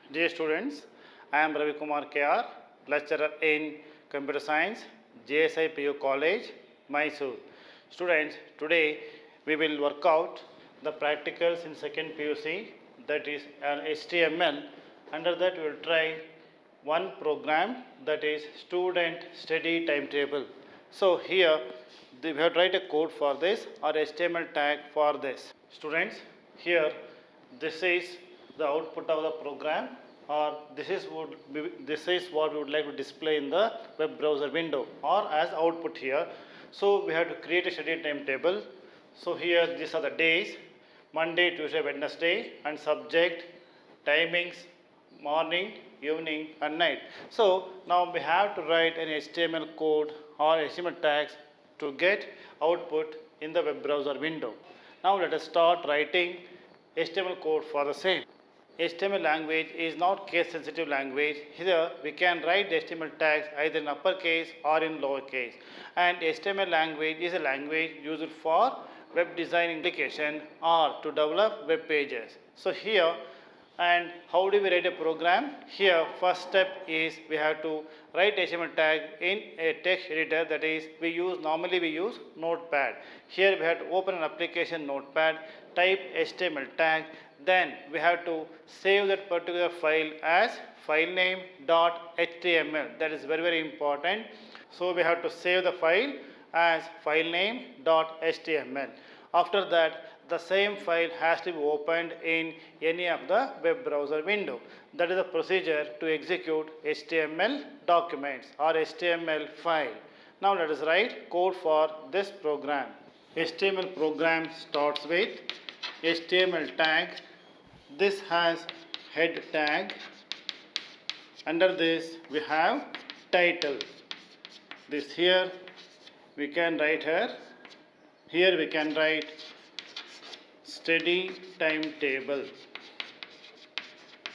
Dear students, I am Ravi Kumar KR, lecturer in Computer Science, gsipucmysuru College, MYSURU. Students, today we will work out the practicals in second PUC, that is an HTML. Under that we will try one program, that is student study timetable. So here we have to write a code for this or HTML tag for this. Students, here this is the output of the program, or this is what we would like to display in the web browser window or as output here. So we have to create a study timetable. So here these are the days: Monday, Tuesday, Wednesday, and subject, timings, morning, evening, and night. So now we have to write an HTML code or HTML tags to get output in the web browser window. Now let us start writing HTML code for the same. HTML language is not case sensitive language. Here we can write the HTML tags either in uppercase or in lowercase. And HTML language is a language used for web design application or to develop web pages. So here, and how do we write a program? Here first step is we have to write HTML tag in a text editor, that is normally we use Notepad. Here we have to open an application Notepad, type HTML tag, then we have to save that particular file as filename.html. That is very important. So we have to save the file as filename.html. After that, the same file has to be opened in any of the web browser window. That is the procedure to execute HTML documents or HTML file. Now let us write code for this program. HTML program starts with HTML tag. This has head tag. Under this we have title. This here we can write here. Here we can write study timetable.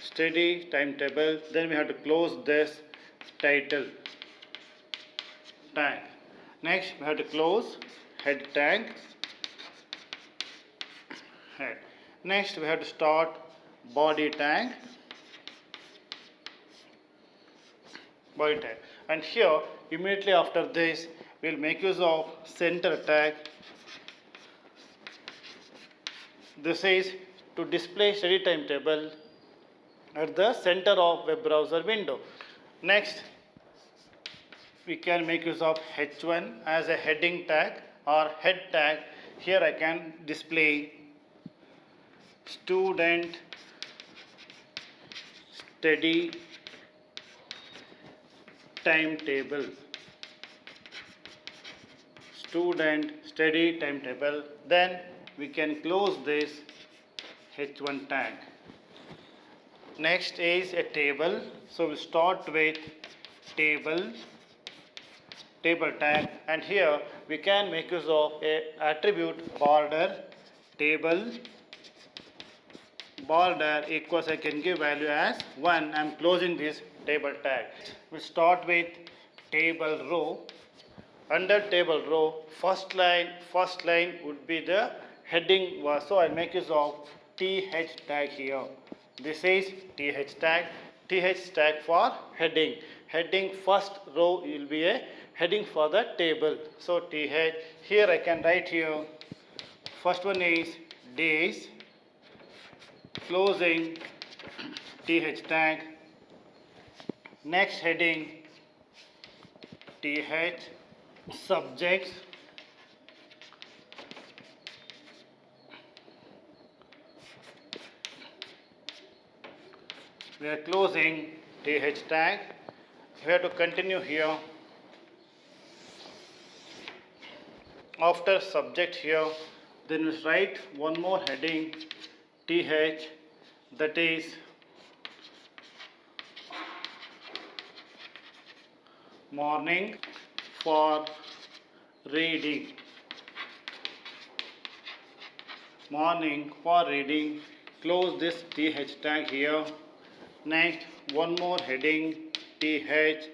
Study timetable. Then we have to close this title tag. Next we have to close head tag. Head. Next we have to start body tag. Body tag. And here immediately after this we will make use of center tag. This is to display study timetable at the center of web browser window. Next, we can make use of h1 as a heading tag or head tag. Here I can display student study timetable. Student study timetable. Then we can close this h1 tag. Next is a table. So we start with table tag, and here we can make use of a attribute border. Table border equals, I can give value as 1. I am closing this table tag. We start with table row. Under table row, first line would be the heading was, so I make use of th tag here. This is th tag for heading. Heading first row will be a heading for the table. So th. Here I can write here. First one is days. Closing th tag. Next heading th. Subjects. We are closing th tag. We have to continue here. After subject here, then we write one more heading th, that is morning for reading. Morning for reading. Close this th tag here. Next, one more heading th,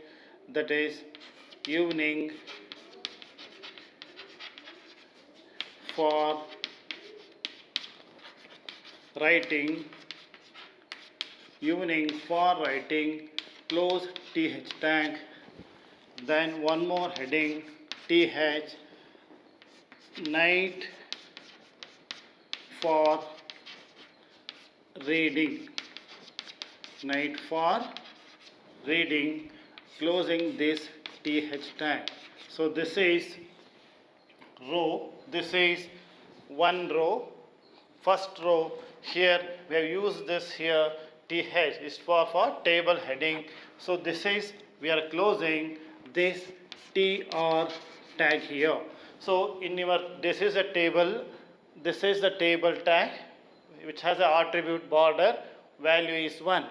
that is evening for writing. evening for writing, close th tag, then one more heading th, night for reading, night for reading, closing this th tag. So this is row, this is one row, first row. Here we have used this here th is for table heading. So this is, we are closing this tr tag here. So in your, this is a table, this is the table tag which has an attribute border, value is 1.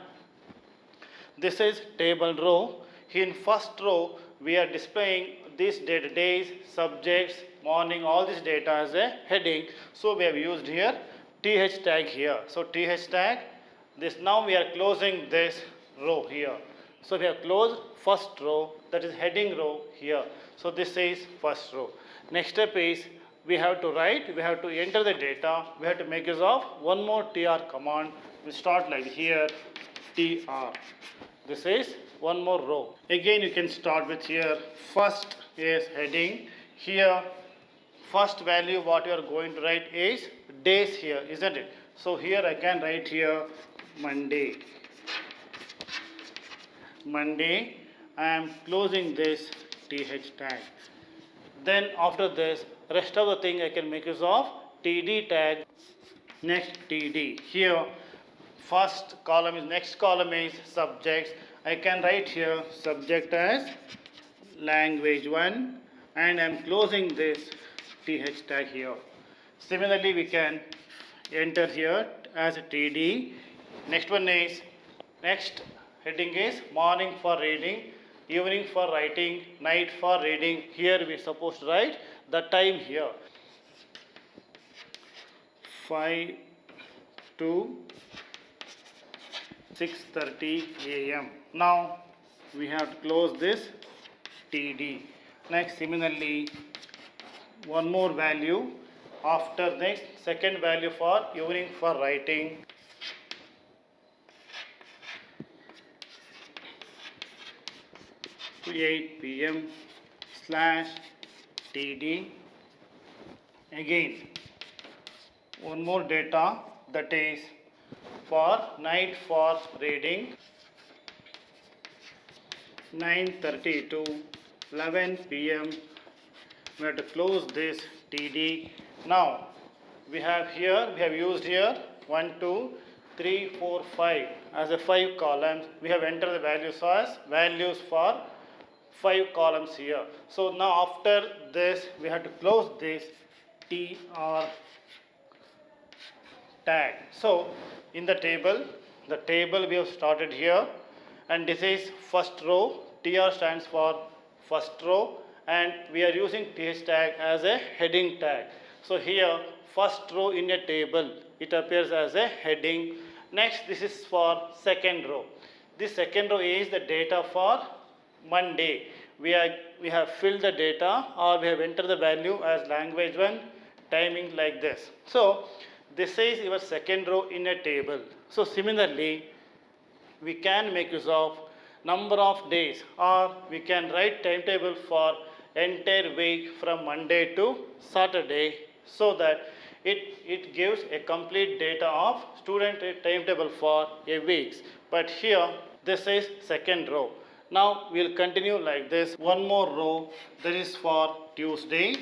This is table row. In first row we are displaying this data, days, subjects, morning, all this data as a heading. So we have used here th tag here. So th tag, this, now we are closing this row here. So we have closed first row, that is heading row here. So this is first row. Next step is we have to write, we have to enter the data, we have to make use of one more tr command. We start like here tr. This is one more row. Again you can start with here, first is heading. Here first value what you are going to write is days here, isn't it? So here I can write here Monday. Monday, I am closing this th tag. Then after this, rest of the thing I can make use of td tag. Next td. Here first column is, next column is subjects. I can write here subject as language 1 and I am closing this th tag here. Similarly we can enter here as a td. Next one is, next heading is morning for reading, evening for writing, night for reading. Here we are supposed to write the time here, 5 to 6:30 a.m. Now we have to close this td. Next similarly one more value after next, second value for evening for writing, 8 p.m. / td. Again one more data, that is for night for reading, 9:30 to 11 p.m. We have to close this td. Now we have here, we have used here 1 2 3 4 5 as a 5 columns. We have entered the values as values for 5 columns here. So now after this we have to close this tr tag. So in the table we have started here, and this is first row. tr stands for first row and we are using th tag as a heading tag. So here first row in a table, it appears as a heading. Next this is for second row. This second row is the data for Monday. We have filled the data or we have entered the value as language 1, timing like this. So this is your second row in a table. So similarly we can make use of number of days, or we can write timetable for entire week from Monday to Saturday, so that it gives a complete data of student timetable for a week. But here this is second row. Now we will continue like this. One more row, that is for Tuesday,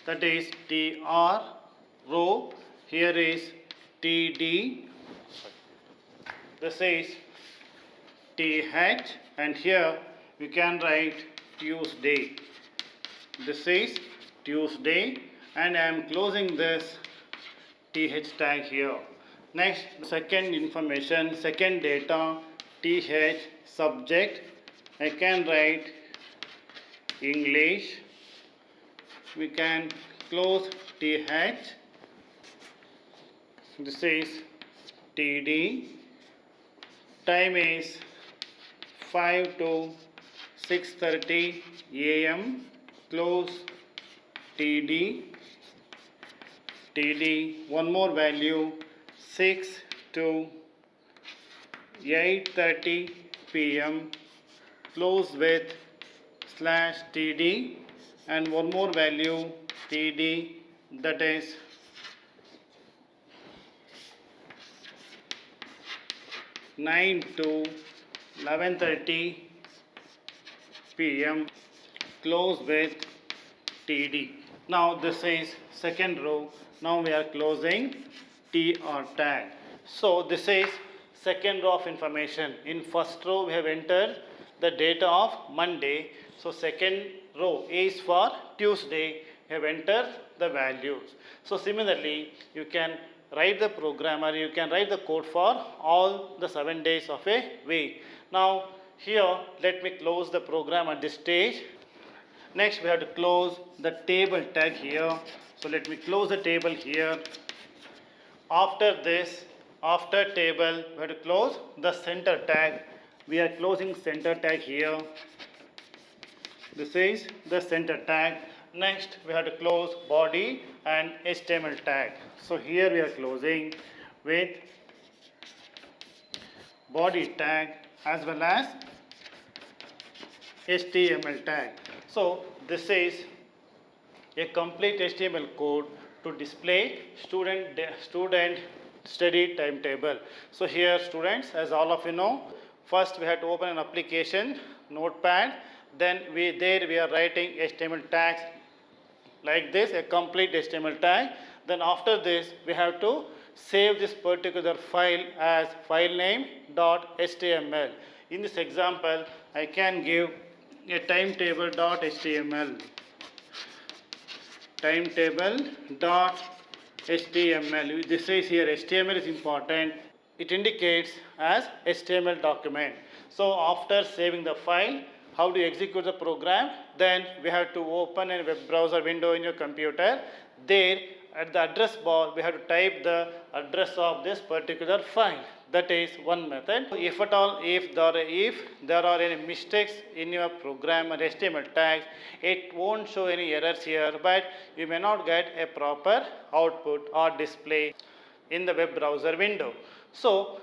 that is tr row. Here is td, this is th, and here we can write Tuesday. This is Tuesday and I am closing this th tag here. Next, second information, second data, th subject. I can write English. We can close th. This is td. Time is 5 to 6:30 a.m. Close td. td. One more value, 6 to 8:30 p.m. close with /td and one more value td, that is 9 to 11:30 p.m. close with td. Now this is second row. Now we are closing tr tag. So this is second row of information. In first row we have entered the data of Monday. So second row is for Tuesday. We have entered the values. So similarly you can write the program, or you can write the code for all the 7 days of a week. Now here let me close the program at this stage. Next we have to close the table tag here. So let me close the table here. After this, after table, we have to close the center tag. We are closing center tag here. This is the center tag. Next we have to close body and HTML tag. So here we are closing with body tag as well as HTML tag. So this is a complete HTML code to display student study timetable. So here students, as all of you know, first we have to open an application, Notepad. Then we are writing HTML tags like this, a complete HTML tag. Then after this we have to save this particular file as file name .html. In this example I can give a timetable.html. Timetable.html. This is here HTML is important. It indicates as HTML document. So after saving the file, how do you execute the program? Then we have to open a web browser window in your computer. There at the address bar we have to type the address of this particular file. That is one method. If at all, if there are any mistakes in your program or HTML tags, it won't show any errors here, but you may not get a proper output or display in the web browser window. So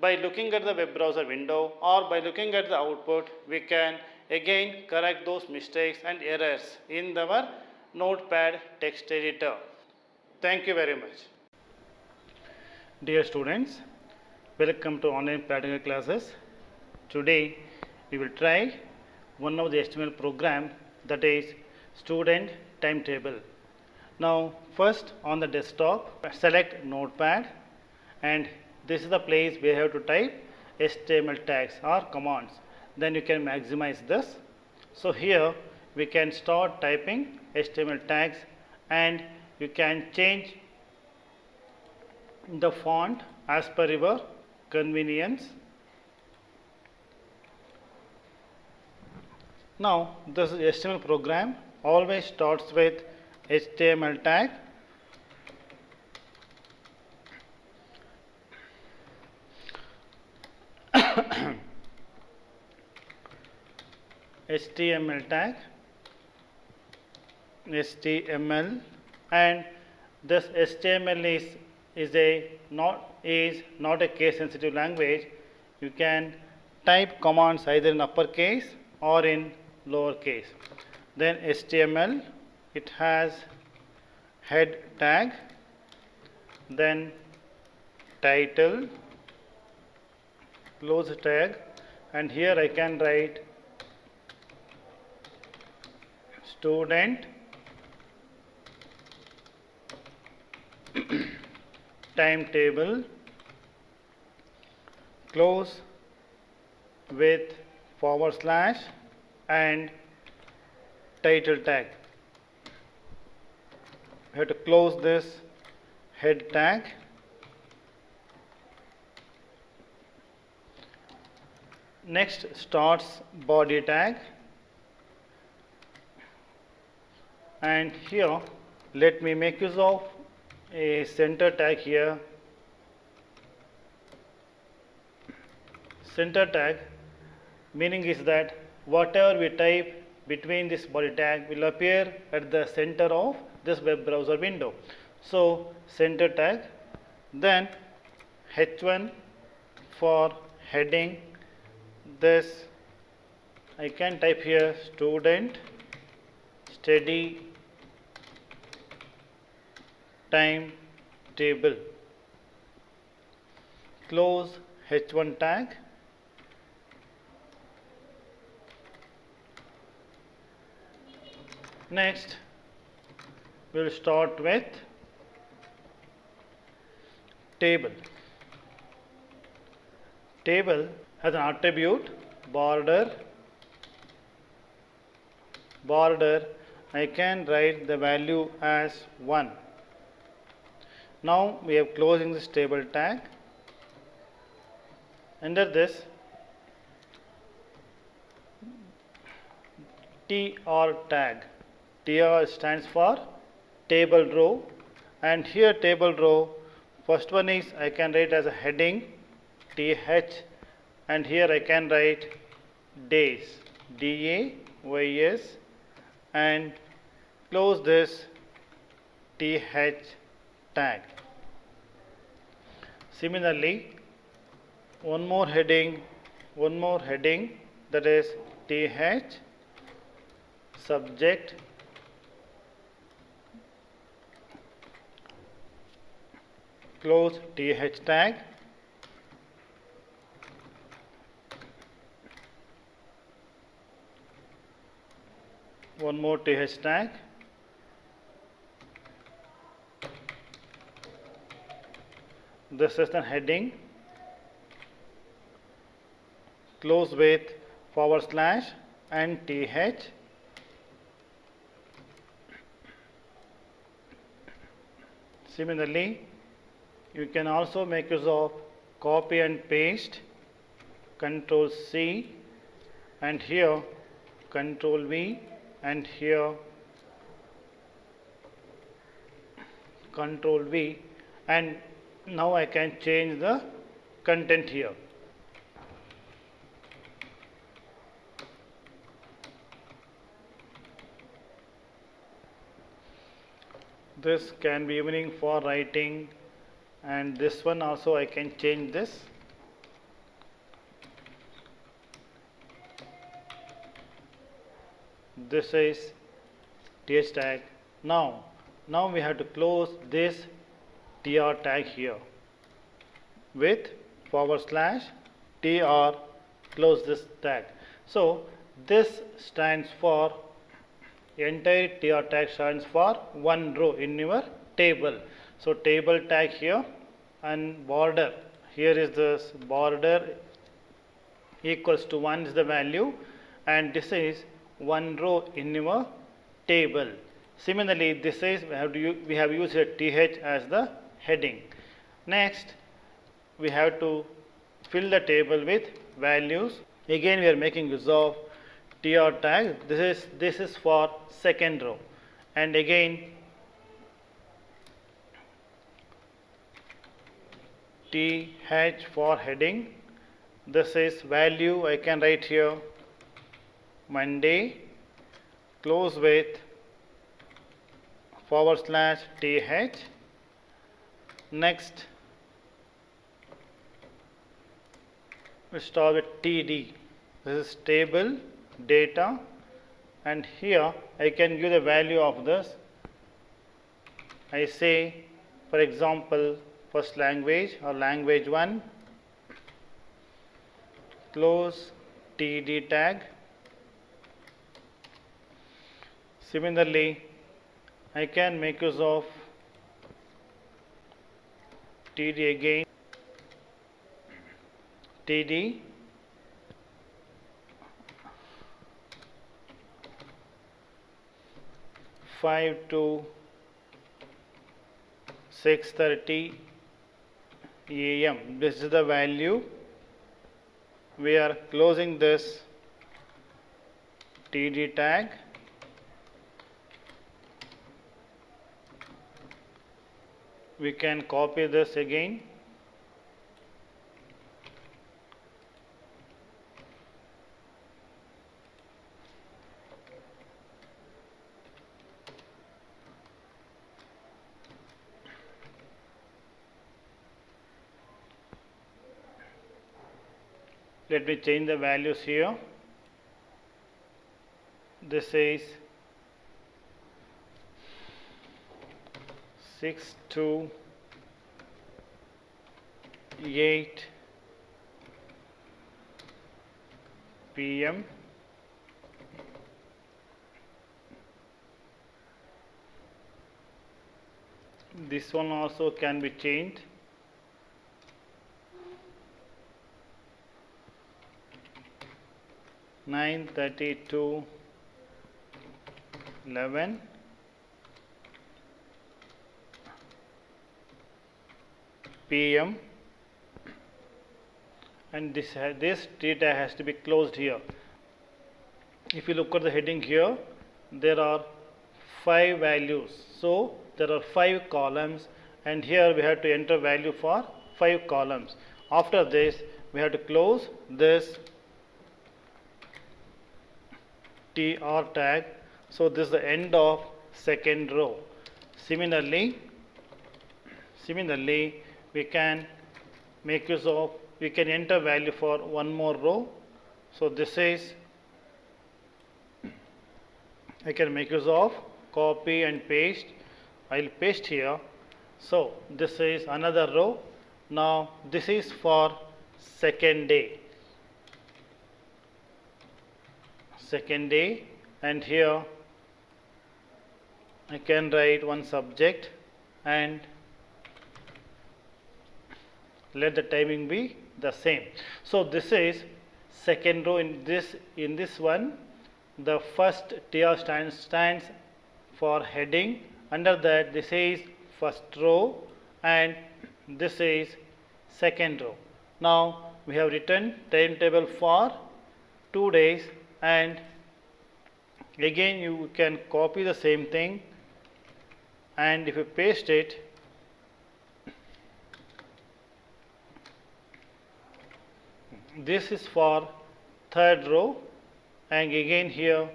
by looking at the web browser window or by looking at the output, we can again correct those mistakes and errors in our Notepad text editor. Thank you very much. Dear students, welcome to online practical classes. Today we will try one of the HTML program, that is student timetable. Now first on the desktop select Notepad, and this is the place where you have to type HTML tags or commands. Then you can maximize this. So here we can start typing HTML tags, and you can change the font as per your convenience. Now this HTML program always starts with HTML tag. HTML tag, HTML, and this HTML is not a case sensitive language. You can type commands either in uppercase or in lowercase. Then HTML, it has head tag, then title, close tag, and here I can write student timetable, close with / and title tag. We have to close this head tag. Next starts body tag, and here let me make use of a center tag here. Center tag meaning is that whatever we type between this body tag will appear at the center of this web browser window. So center tag, then h1 for heading this, I can type here student study time table. Close H1 tag. Next, we will start with table. Table has an attribute border. I can write the value as 1. Now we are closing this table tag. Under this TR tag. TR stands for table row, and here table row, first one is I can write as a heading TH, and here I can write days DAYS, and close this TH tag. Similarly, one more heading, that is TH subject close TH tag. One more TH tag. This is the heading. Close with / and TH. Similarly, you can also make use of copy and paste, Control C, and here Control V, and here Control V, and now I can change the content here. This can be evening for writing, and this one also I can change this. This is TH tag. Now we have to close this TR tag here with / TR, close this tag. So this stands for, entire TR tag stands for one row in your table. So table tag here, and border, here is this border equals to 1 is the value, and this is one row in your table. Similarly, this is we have used here TH as the heading. Next, we have to fill the table with values. Again, we are making use of TR tag. This is for second row, and again TH for heading. This is value, I can write here Monday, close with / TH. Next, we start with TD. This is table data, and here I can give the value of this. I say, for example, first language or language 1, close TD tag. Similarly, I can make use of TD again, TD, (5 to 6:30 AM). This is the value. We are closing this TD tag. We can copy this again. Let me change the values here. This is 6 to 8 p.m. This one also can be changed. 9:30 to 11 p.m. and this data has to be closed here. If you look at the heading here, there are 5 values. So there are 5 columns, and here we have to enter value for 5 columns. After this, we have to close this TR tag. So this is the end of second row. Similarly, we can make use of, we can enter value for one more row. So this is, I can make use of copy and paste. I will paste here. So this is another row. Now this is for second day. And here I can write one subject and let the timing be the same. So this is second row. In this one, the first TR stands for heading. Under that, this is first row and this is second row. Now we have written timetable for 2 days, and again you can copy the same thing, and if you paste it, this is for third row, and again here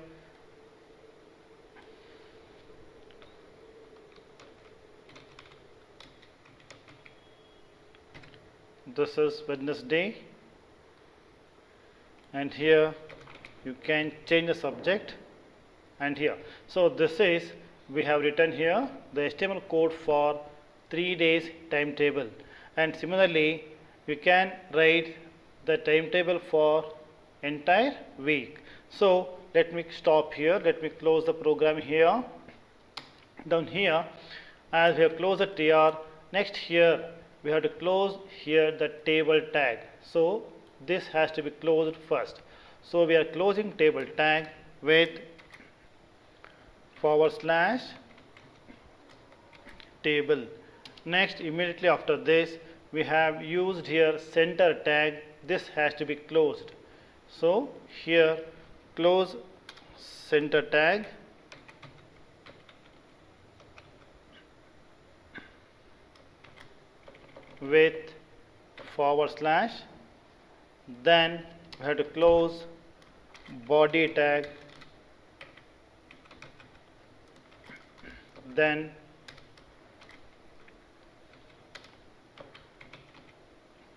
this is Wednesday, and here you can change the subject, and here. So this is, we have written here the HTML code for 3 days timetable, and similarly we can write the timetable for entire week. So let me stop here. Let me close the program here. Down here, as we have closed the TR, next here we have to close here the table tag. So this has to be closed first. So we are closing table tag with /table. Next, immediately after this, we have used here center tag. This has to be closed. So here close center tag with /. Then we have to close body tag, then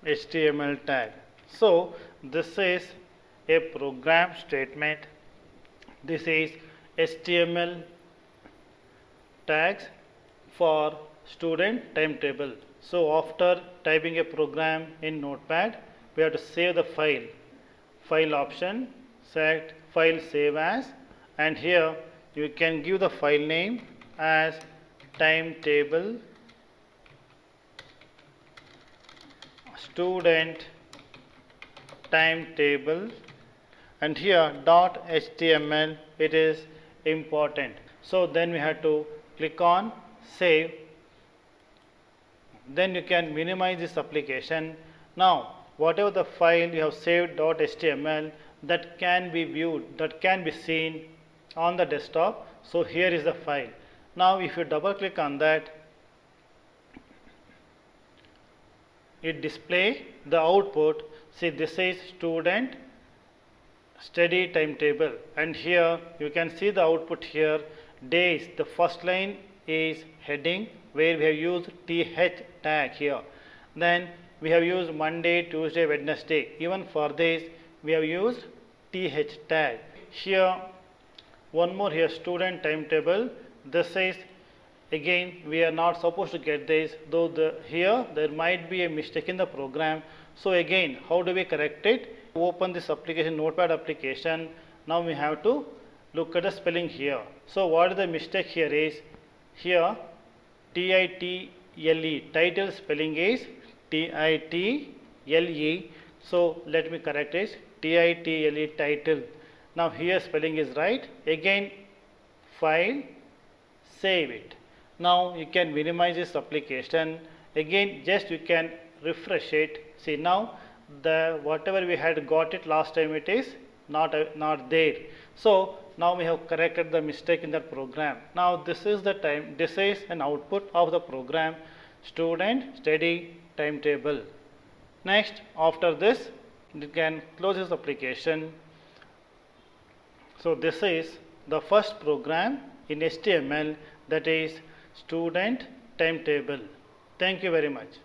HTML tag. So this is a program statement. This is HTML tags for student timetable. So after typing a program in Notepad, we have to save the file option, select file save as, and here you can give the file name as timetable student timetable, and here .html, it is important. So then we have to click on save. Then you can minimize this application. Now whatever the file you have saved .html, that can be viewed, that can be seen on the desktop. So here is the file. Now if you double click on that, it display the output. See, this is student study timetable, and here you can see the output here. Days, the first line is heading where we have used th tag here. Then we have used Monday, Tuesday, Wednesday. Even for this, we have used th tag. Here, one more here, student timetable. This is, again, we are not supposed to get this, though here there might be a mistake in the program. So again, how do we correct it? Open this application, Notepad application. Now we have to look at the spelling here. So what is the mistake here is, here title, title spelling is title. So let me correct it, title, title. Now here spelling is right. Again, file, save it. Now you can minimize this application. Again, just you can refresh it. See, now the whatever we had got it last time, it is not there. So now we have corrected the mistake in that program. Now this is the time, this is an output of the program, student study timetable. Next, after this, you can close this application. So this is the first program in HTML, that is student timetable. Thank you very much.